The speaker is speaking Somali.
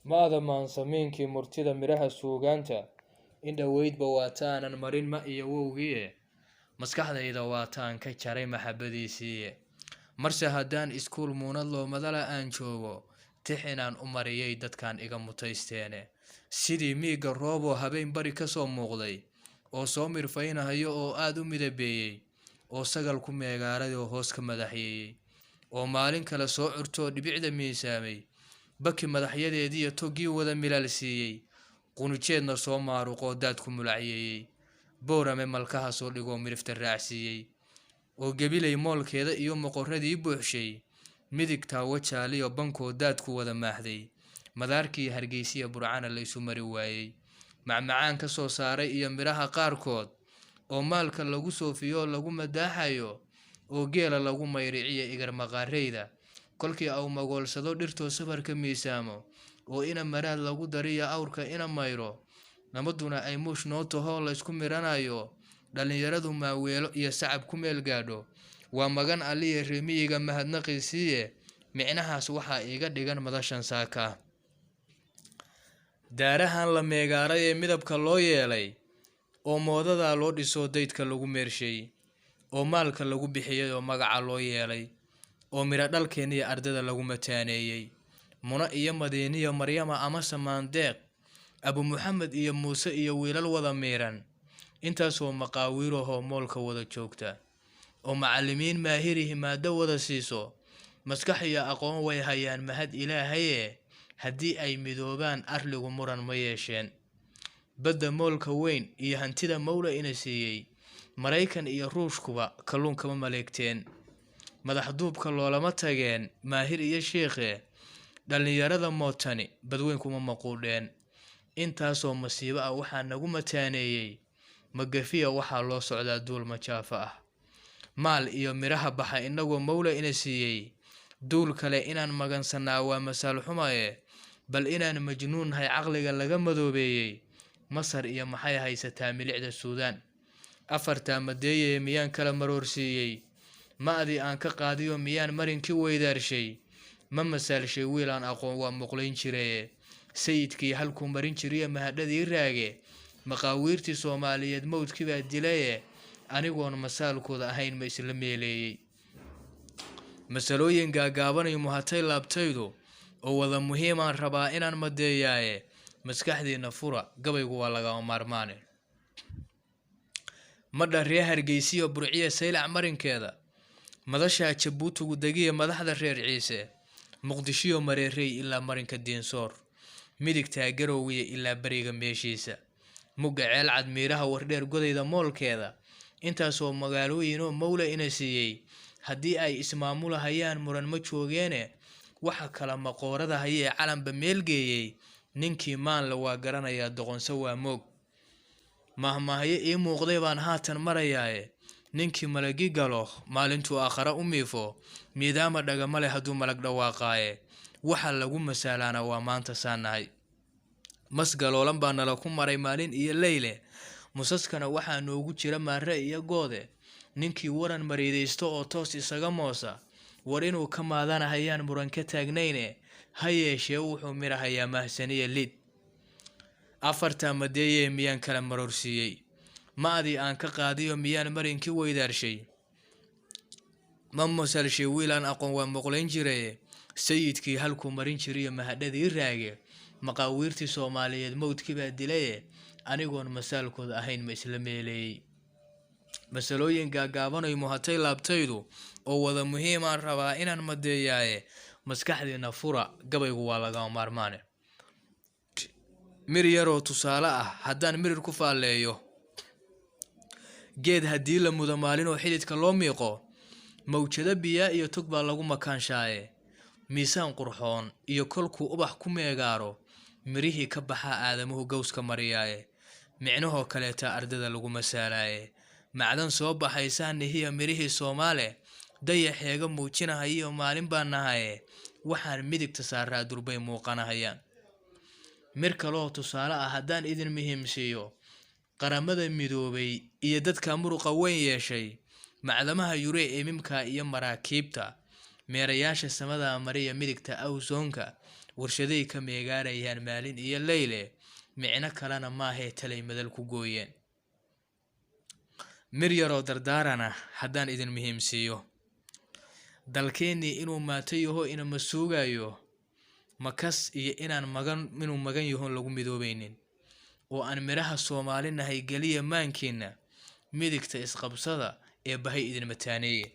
Maada maansamiinkii murtida midhaha suugaanta indhoweydba waataanan marin ma iyo wowgiie maskaxdayda waataan ka jaray maxabadiisiiye marse haddaan iskuul muunad loomadala aan joogo tix inaan u mariyay dadkan iga mutaysteene sidii miiga rooboo habeen bari ka soo muuqday oo soo mirfaynahayo oo aad u midabeeyey oo sagal ku meegaaray oo hoos ka madaxyeeyey oo maalin kale soo curtoo dhibicda miisaamay baki madaxyadeediiyo toggii wada milal siiyey qunujeedna soo maaruqoo daad ku mulacyeeyey boorame malkaha soo dhigoo midhifta raacsiiyey oo gebilay moolkeeda iyo moqorradii buuxshay midigtaa wajaaliyo bankoo daad ku wada maaxday madaarkii hargeysiya burcana la isu mari waayey macmacaan ka soo saaray iyo midhaha qaarkood oo maalka lagu soofiyo lagu madaaxayo oo geela lagu mayriciyo igar maqaareyda kolkii au magoolsado dhirtoo safarka miisaamo oo ina maraad lagu dariyo awrka ina mayro namaduna ay muush noo tahoo la isku miranayo dhallinyaradu maaweelo iyo sacab ku meel gaadho waa magan alliya reemiyiga mahadnaqiisiiye micnahaas waxaa iiga dhigan madashan saaka daarahan la meegaaray ee midabka loo yeelay oo moodadaa loo dhisoo daydka lagu meershay oo maalka lagu bixiyay oo magaca loo yeelay oo midho dhalkeeniyo ardada lagu mataaneeyey muna iyo madiiniyo maryama ama samaandeeq abu muxamed iyo muuse iyo wiilal wada miiran intaasoo maqaawiirahoo moolka wada joogta oo macallimiin maahirihi maado wada siiso maskax iyo aqoon way hayaan mahad ilaahaye haddii ay midoobaan arligu muran ma yeesheen badda moolka weyn iyo hantida mawla ina siiyey maraykan iyo ruushkuba kalluunkama maleegteen madax duubka loolama tageen maahir iyo sheikhe dhallinyarada mootani badweyn kuma maquudheen intaasoo masiibo ah waxaa nagu mataaneeyey magafiya waxaa loo socdaa duul majaafa ah maal iyo midhaha baxa inagoo mawla ina siiyey duul kale inaan magansanaa waa masaal xumaye bal inaan majnuunhay caqliga laga madoobeeyey masar iyo maxay haysataa milicda suudaan afartaa madeeyee miyaan kala maroorsiiyey ma-dii aan ka qaadiyo miyaan marinkii weydaarshay ma masaalshay wiil aan aqoon waa muqlayn jiraye sayidkii halkuu marin jiriye mahadhadii raage maqaawiirtii soomaaliyeed mowdkii baa dilaye anigoon masaalkooda ahayn ma isla meeleeyey masalooyin gaagaabanayo muhatay laabtaydu oo wada muhiimaan rabaa inaan madeeyaaye maskaxdiina fura gabaygu waa lagama maarmaane madha reer hargeysiyo burciya saylac marinkeeda madashaa jabuutigu degiya madaxda reer ciise muqdishiyo mareerey ilaa marinka diinsoor midigtaa garowgiya ilaa beriga meeshiisa mugga ceelcad miiraha wardheer godayda moolkeeda intaasoo magaalooyinoo mawla ina siiyey haddii ay ismaamulahayaan muran ma joogeene waxa kala maqoorada hayee calanba meelgeeyey ninkii maanle waa garanayaa doqonse waa moog mahmahyo ii muuqday baan haatan marayaaye ninkii malagi galo maalintuu aakhare u miifo miidaama dhagama leh hadduu malag dhawaaqaaye waxa lagu masaalaana waa maanta saanahay masgaloolan baa nala ku maray maalin iyo leyle musaskana waxaa noogu jira maare iyo goode ninkii waran mariidaysto oo toos isaga moosa war inuu ka maadanahayaan muran ka taagnayne ha yeeshee wuxuu midhahayaa mahsaniya lid afartaa madeeyee miyaan kala maroorsiiyey ma-dii aan ka qaadiyo miyaan marinkii weydaarshay ma masalshay wiilaan aqoon waa muqlayn jiraye sayidkii halkuu marin jiriyo mahadhadii raage maqaawiirtii soomaaliyeed mowdkii baa dilaye anigoon masaalkooda ahayn ma isla meeleeyey masalooyin gaagaabanayo muhatay laabtaydu oo wada muhiimaan rabaa inaan madeeyaaye maskaxdiina fura gabaygu waa lagama maarmaane mir yaroo tusaale ah haddaan mirir ku faalleeyo geed haddii la mudo maalinoo xididka loo miiqo mawjado biyaa iyo tog baa lagu makaanshaaye miisaan qurxoon iyo kolkuu ubax ku meegaaro mirihii ka baxaa aadamuhu gowska mariyaaye micnahoo kaleeta ardada lagu masaalaaye macdan soo baxaysaa nihiya mirihii soomaale dayaxeega muujinahayiyo maalin baa nahaye waxaan midigta saaraa durbay muuqanahayaan mir kaloo tusaale ah haddaan idin muhiimsiiyo qaramada midoobay iyo dadka muruqa weyn yeeshay macdamaha yuree ee mimka iyo maraakiibta meerayaasha samada mariya midigta awsoonka warshaday ka meegaarayaan maalin iyo leyle micno kalena maahe talay madal ku gooyeen mir yaroo dardaarana haddaan idin muhiimsiiyo dalkeennii inuu maatay yaho inama suugayo makas iyo inuu magan yahoon lagu midoobaynin oo aan miraha Soomaalinahay galiya maankiina midigta isqabsada ee bahay idin mataaneeye